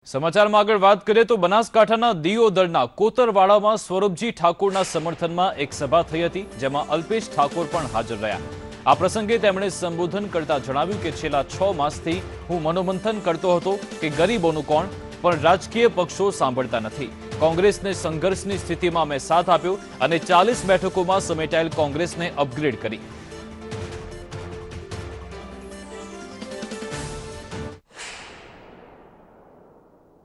સમાચારમાં આગળ વાત કરીએ તો બનાસકાંઠાના દિયોદરના કોતરવાડામાં સ્વરૂપજી ઠાકોરના સમર્થનમાં એક સભા થઈ હતી, જેમાં અલ્પેશ ઠાકોર પણ હાજર રહ્યા। આ પ્રસંગે તેમણે સંબોધન કરતા જણાવ્યું કે છેલ્લા 6 માસથી હું મનોમંથન કરતો હતો કે ગરીબોનું કોણ, પણ રાજકીય પક્ષો સાંભળતા નથી। કોંગ્રેસને સંઘર્ષની સ્થિતિમાં મેં સાથ આપ્યો અને 40 બેઠકોમાં સમેટાયેલ કોંગ્રેસને અપગ્રેડ કરી।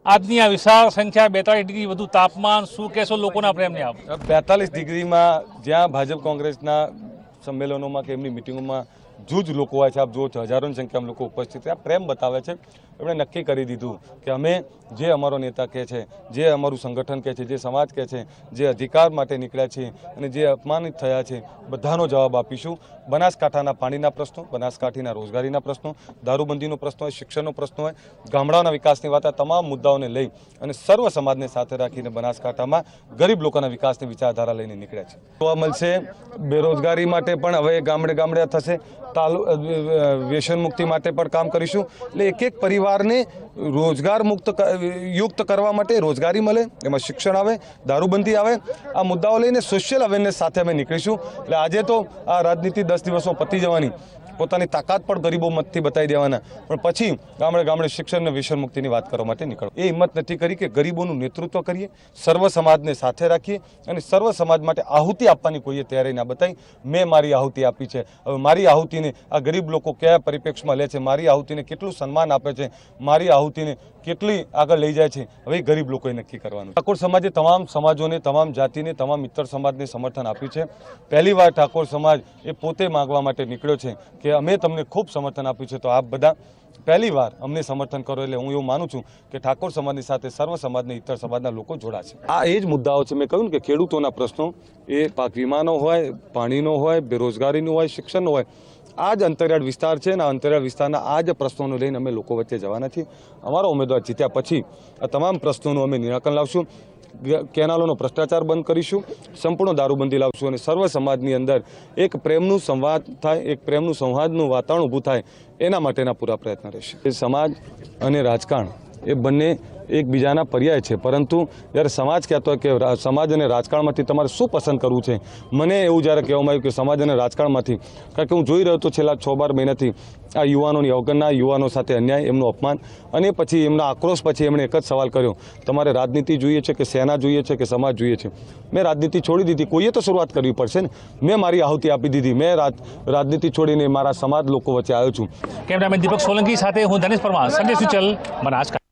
આજની આ વિશાળ સંખ્યા 42 ડિગ્રી વધુ તાપમાન શું કહેશો લોકોના પ્રેમને આપ? 42 ડિગ્રીમાં જ્યાં ભાજપ કોંગ્રેસના સંમેલનોમાં કે એમની મિટિંગોમાં જૂજ લોકો હોય છે, આપ જુઓ છો હજારોની સંખ્યામાં લોકો ઉપસ્થિત છે। આ પ્રેમ બતાવે છે। એમણે નક્કી કરી દીધું કે અમે જે અમારો નેતા કહે છે, જે અમારું સંગઠન કહે છે, જે સમાજ કહે છે, જે અધિકાર માટે નીકળ્યા છે અને જે અપમાનિત થયા છે, બધાનો જવાબ આપીશું। બનાસકાંઠાના પાણીના પ્રશ્નો, બનાસકાંઠીના રોજગારીના પ્રશ્નો, દારૂબંધીનો પ્રશ્ન હોય, શિક્ષણનો પ્રશ્ન હોય, ગામડાઓના વિકાસની વાત, આ તમામ મુદ્દાઓને લઈ અને સર્વ સમાજને સાથે રાખીને બનાસકાંઠામાં ગરીબ લોકોના વિકાસની વિચારધારા લઈને નીકળ્યા છે। જોવા મળશે બેરોજગારી માટે પણ હવે ગામડે ગામડે થશે, વ્યસન મુક્તિ માટે પણ કામ કરીશું। એટલે એક એક પરિવારને રોજગાર મુક્ત યુક્ત કરવા માટે રોજગારી મળે, એમાં શિક્ષણ આવે, દારૂબંધી આવે, આ મુદ્દાઓ લઈને સોશિયલ અવેરનેસ સાથે અમે નીકળીશું। એટલે આજે તો આ રાજનીતિ 10 દિવસમાં પતી જવાની, પોતાની તાકાત પણ ગરીબો મતથી બતાવી દેવાના, પણ પછી ગામડે ગામડે શિક્ષણ અને વ્યસન મુક્તિની વાત કરવા માટે નીકળો। એ હિંમત નથી કરી કે ગરીબોનું નેતૃત્વ કરીએ, સર્વ સમાજને સાથે રાખીએ અને સર્વ સમાજ માટે આહુતિ આપવાની કોઈએ તૈયારી ના બતાવી। મેં મારી આહુતિ આપી છે, હવે મારી આહુતિને આ ગરીબ લોકો કયા પરિપ્રેક્ષમાં લે છે, મારી આહુતિને કેટલું સન્માન આપે છે, મારી આહુતિને કેટલી આગળ લઈ જાય છે, હવે ગરીબ લોકોએ નક્કી કરવાનું। ઠાકોર સમાજે તમામ સમાજોને, તમામ જાતિને, તમામ મિત્ર સમાજને સમર્થન આપ્યું છે। પહેલીવાર ઠાકોર સમાજ એ પોતે માગવા માટે નીકળ્યો છે કે અમે તમને ખૂબ સમર્થન આપ્યું છે, તો આપ બધા પહેલીવાર અમને સમર્થન કરો। એટલે હું એવું માનું છું કે ઠાકોર સમાજની સાથે સર્વ સમાજને, ઇતર સમાજના લોકો જોડાશે। આ એ જ મુદ્દાઓ છે। મેં કહ્યું કે ખેડૂતોના પ્રશ્નો, એ પાક વીમાનો હોય, પાણીનો હોય, બેરોજગારીનો હોય, શિક્ષણનો હોય, આ જ અંતરિયાળ વિસ્તાર છે અને આ અંતરિયાળ વિસ્તારના આ જ પ્રશ્નોને લઈને અમે લોકો વચ્ચે જવાના છીએ। અમારો ઉમેદવાર જીત્યા પછી આ તમામ પ્રશ્નોનું અમે નિરાકરણ લાવશું, કેનાલોનો ભ્રષ્ટાચાર બંધ કરીશું, સંપૂર્ણ દારૂબંધી લાવશું અને સર્વ સમાજની અંદર એક પ્રેમનું સંવાદ થાય, એક પ્રેમનું સંવાદનું વાતાવરણ ઊભું થાય, એના માટેના પૂરા પ્રયત્ન રહેશે। એ સમાજ અને રાજકારણ એ બંને એકબીજાના પર્યાય છે, પરંતુ જ્યારે સમાજ કહેતો હોય કે સમાજ અને રાજકારણમાંથી તમારે શું પસંદ કરવું છે, મને એવું જ્યારે કહેવામાં આવ્યું કે સમાજ અને રાજકારણમાંથી, કારણ કે હું જોઈ રહ્યો હતો છેલ્લા 6-12 મહિનાથી આ યુવાનોની અવગણના, યુવાનો સાથે અન્યાય, એમનું અપમાન, અને પછી એમના આક્રોશ પછી એમણે એક જ સવાલ કર્યો, તમારે રાજનીતિ જોઈએ છે કે સેના જોઈએ છે કે સમાજ જોઈએ છે? મેં રાજનીતિ છોડી દીધી, કોઈએ તો શરૂઆત કરવી પડશે ને। મેં મારી આહુતિ આપી દીધી, મેં રાજનીતિ છોડીને મારા સમાજ લોકો વચ્ચે આવ્યો છું। કેમેરામેન દીપક સોલંકી સાથે હું ધનેશ પરમાર, સંદેશ સુચલ, બનાસકાંઠા।